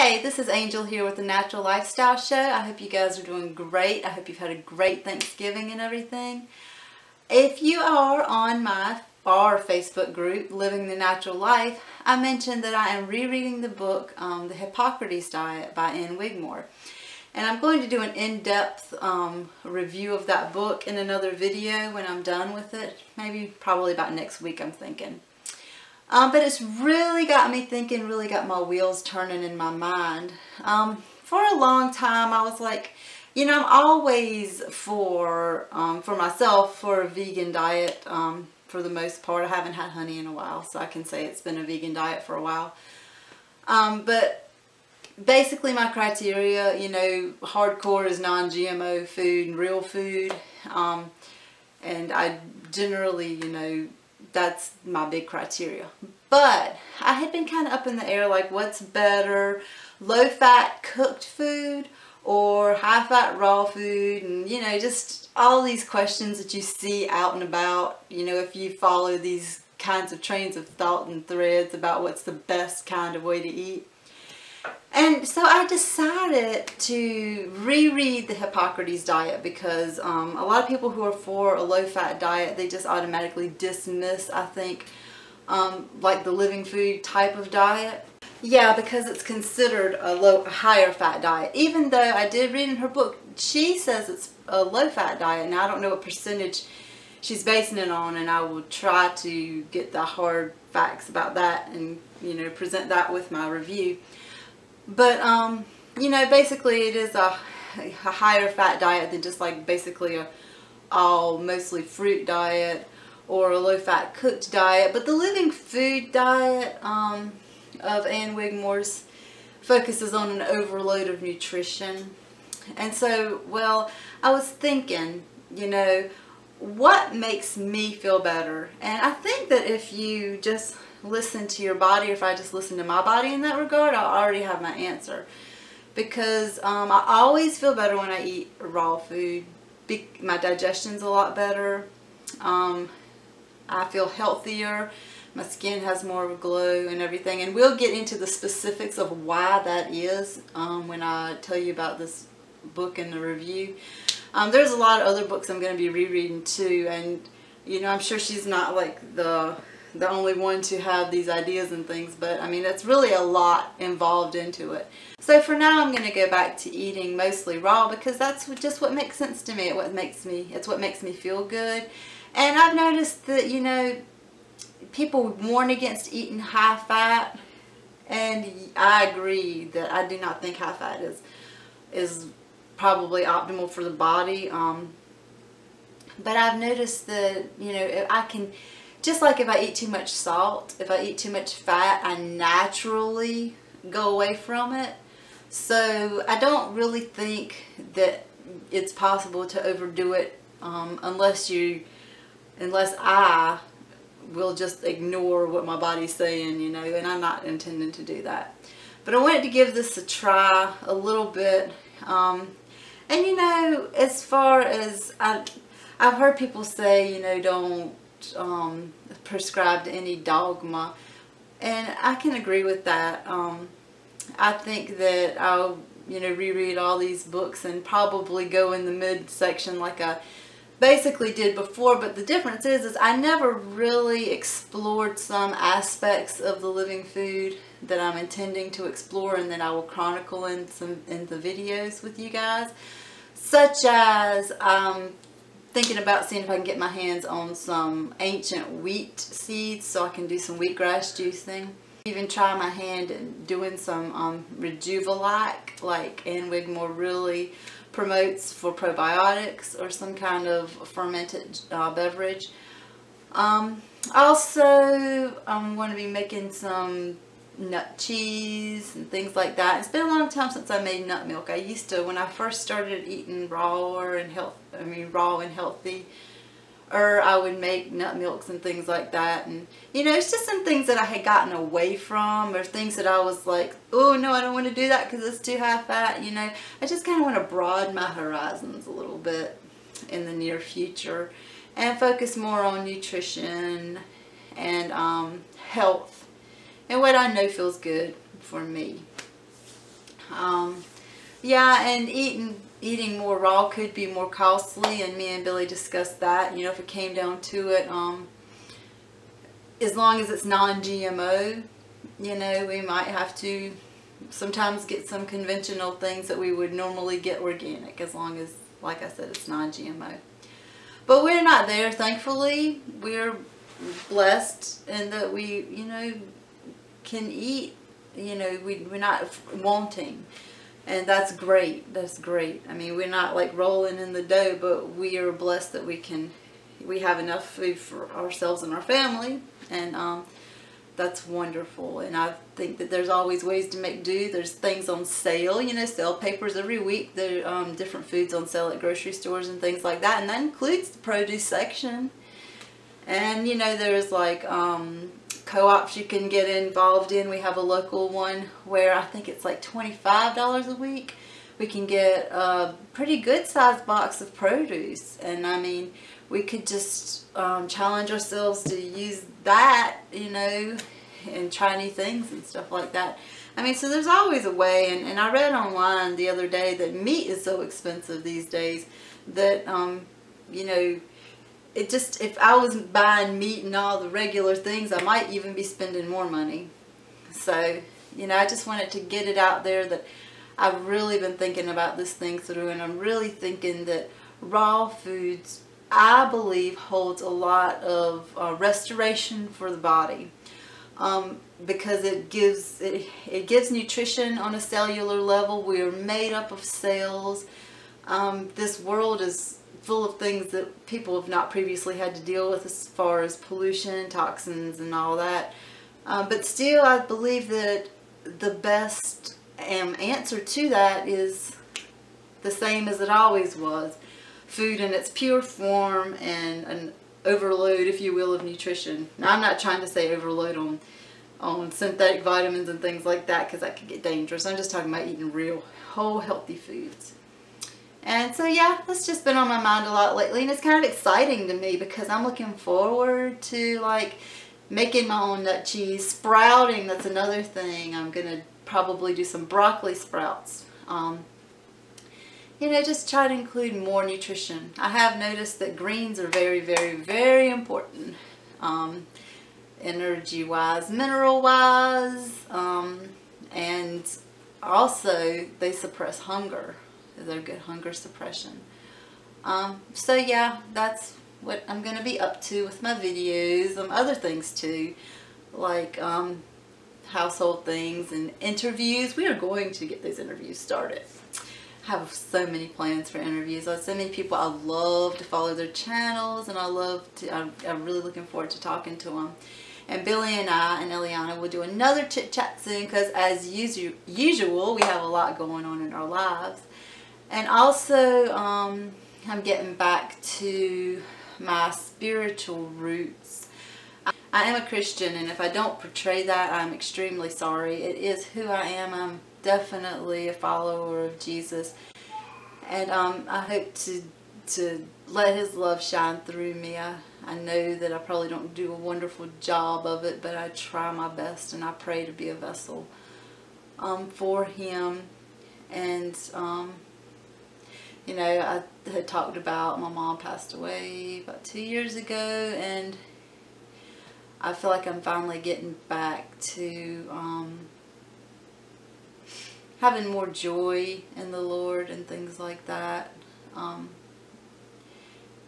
Hey, this is Angel here with the Natural Lifestyle Show. I hope you guys are doing great. I hope you've had a great Thanksgiving and everything. If you are on our Facebook group, Living the Natural Life, I mentioned that I am rereading the book, The Hippocrates Diet by Ann Wigmore. And I'm going to do an in-depth review of that book in another video when I'm done with it. Probably about next week, I'm thinking. But it's really got me thinking, really got my wheels turning in my mind. For a long time, I was like, you know, I'm always for myself, for a vegan diet. For the most part, I haven't had honey in a while, so I can say it's been a vegan diet for a while. But basically my criteria, you know, hardcore is non-GMO food and real food. And I generally, you know, that's my big criteria. But I had been kind of up in the air, like what's better, low-fat cooked food or high-fat raw food, and you know, just all these questions that you see out and about, you know, if you follow these kinds of trains of thought and threads about what's the best kind of way to eat. And so I decided to reread the Hippocrates Diet because a lot of people who are for a low-fat diet, they just automatically dismiss, I think, like the living food type of diet. Yeah, because it's considered a higher fat diet. Even though I did read in her book, she says it's a low-fat diet. Now I don't know what percentage she's basing it on, and I will try to get the hard facts about that and, you know, present that with my review. But, you know, basically it is a higher fat diet than just like basically a all mostly fruit diet or a low fat cooked diet. But the living food diet of Ann Wigmore's focuses on an overload of nutrition. And so, well, I was thinking, you know, what makes me feel better? And I think that if you just listen to your body, or if I just listen to my body in that regard, I already have my answer. Because I always feel better when I eat raw food. My digestion's a lot better. I feel healthier. My skin has more of a glow and everything. And we'll get into the specifics of why that is when I tell you about this book in the review. There's a lot of other books I'm going to be rereading too. And, you know, I'm sure she's not like the only one to have these ideas and things, but I mean, it's really a lot involved into it. So for now, I'm going to go back to eating mostly raw because that's just what makes sense to me. It's what makes me feel good. And I've noticed that, you know, people warn against eating high fat, and I agree that I do not think high fat is probably optimal for the body. But I've noticed that, you know, I can, just like if I eat too much salt, if I eat too much fat, I naturally go away from it. So I don't really think that it's possible to overdo it unless I will just ignore what my body's saying, you know, and I'm not intending to do that. But I wanted to give this a try a little bit. And you know, as far as I've heard people say, you know, don't prescribe to any dogma, and I can agree with that. I think that I'll, you know, reread all these books and probably go in the midsection like I basically did before, but the difference is I never really explored some aspects of the living food that I'm intending to explore and that I will chronicle in the videos with you guys, such as thinking about seeing if I can get my hands on some ancient wheat seeds so I can do some wheatgrass juicing. Even try my hand in doing some Rejuva-like, like Ann Wigmore really promotes for probiotics, or some kind of fermented beverage. Also, I'm going to be making some nut cheese and things like that. It's been a long time since I made nut milk. I used to, when I first started eating raw and healthy, or I would make nut milks and things like that. And you know, it's just some things that I had gotten away from, or things that I was like, oh no, I don't want to do that because it's too high fat. You know, I just kind of want to broaden my horizons a little bit in the near future and focus more on nutrition and health and what I know feels good for me. Yeah, and eating more raw could be more costly, and me and Billy discussed that. You know, if it came down to it, as long as it's non-GMO, you know, we might have to sometimes get some conventional things that we would normally get organic, as long as, like I said, it's non-GMO. But we're not there, thankfully. We're blessed in that we, you know, can eat, you know, we're not wanting. And that's great. That's great. I mean, we're not like rolling in the dough, but we are blessed that we have enough food for ourselves and our family. And that's wonderful. And I think that there's always ways to make do. There's things on sale, you know, sale papers every week. There are different foods on sale at grocery stores and things like that. And that includes the produce section. And, you know, there's like co-ops you can get involved in. We have a local one where I think it's like $25 a week. We can get a pretty good sized box of produce. And I mean, we could just challenge ourselves to use that, you know, and try new things and stuff like that. I mean, so there's always a way. And I read online the other day that meat is so expensive these days that, you know, it just, if I was buying meat and all the regular things, I might even be spending more money. So, you know, I just wanted to get it out there that I've really been thinking about this thing through, and I'm really thinking that raw foods, I believe, holds a lot of restoration for the body, because it gives nutrition on a cellular level. We are made up of cells. This world is full of things that people have not previously had to deal with, as far as pollution, toxins, and all that. But still, I believe that the best answer to that is the same as it always was. Food in its pure form, and an overload, if you will, of nutrition. Now, I'm not trying to say overload on synthetic vitamins and things like that, because that could get dangerous. I'm just talking about eating real, whole, healthy foods. And so, yeah, that's just been on my mind a lot lately, and it's kind of exciting to me because I'm looking forward to, like, making my own nut cheese. Sprouting, that's another thing. I'm going to probably do some broccoli sprouts. You know, just try to include more nutrition. I have noticed that greens are very, very, very important. Energy-wise, mineral-wise, and also they suppress hunger. They're good hunger suppression. So yeah, that's what I'm going to be up to with my videos. Other things too, like household things and interviews. We are going to get those interviews started. I have so many plans for interviews. I have so many people I love to follow their channels, and I'm really looking forward to talking to them. And Billy and I and Eliana will do another chit chat soon, because as usual, we have a lot going on in our lives. And also, I'm getting back to my spiritual roots. I am a Christian, and if I don't portray that, I'm extremely sorry. It is who I am. I'm definitely a follower of Jesus. And I hope to let His love shine through me. I know that I probably don't do a wonderful job of it, but I try my best, and I pray to be a vessel for Him. And you know, I had talked about my mom passed away about 2 years ago, and I feel like I'm finally getting back to having more joy in the Lord and things like that.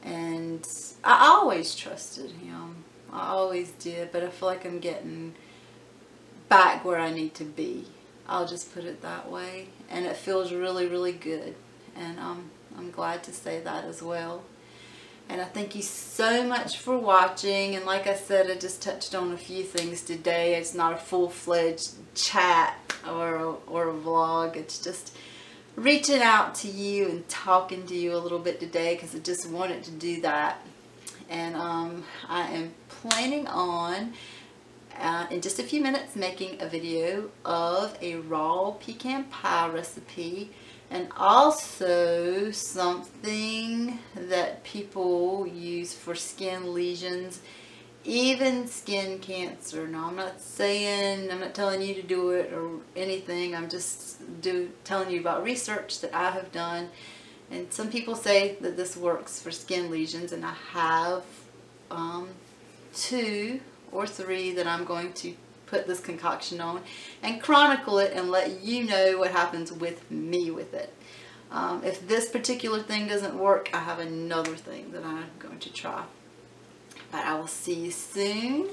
And I always trusted Him. I always did, but I feel like I'm getting back where I need to be. I'll just put it that way. And it feels really, really good. And I'm glad to say that as well. And I thank you so much for watching. And like I said, I just touched on a few things today. It's not a full-fledged chat or a vlog. It's just reaching out to you and talking to you a little bit today, because I just wanted to do that. And I am planning on, in just a few minutes, making a video of a raw pecan pie recipe, and also something that people use for skin lesions even skin cancer. Now, I'm not telling you to do it or anything. I'm just telling you about research that I have done. And some people say that this works for skin lesions, and I have 2 or 3 that I'm going to put this concoction on and chronicle it and let you know what happens with me with it. If this particular thing doesn't work, I have another thing that I'm going to try. But I will see you soon,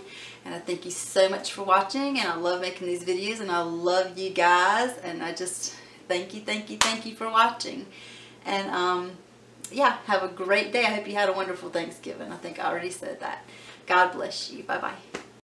and I thank you so much for watching, and I love making these videos, and I love you guys, and I just thank you for watching. And yeah, have a great day. I hope you had a wonderful Thanksgiving. I think I already said that. God bless you. Bye-bye.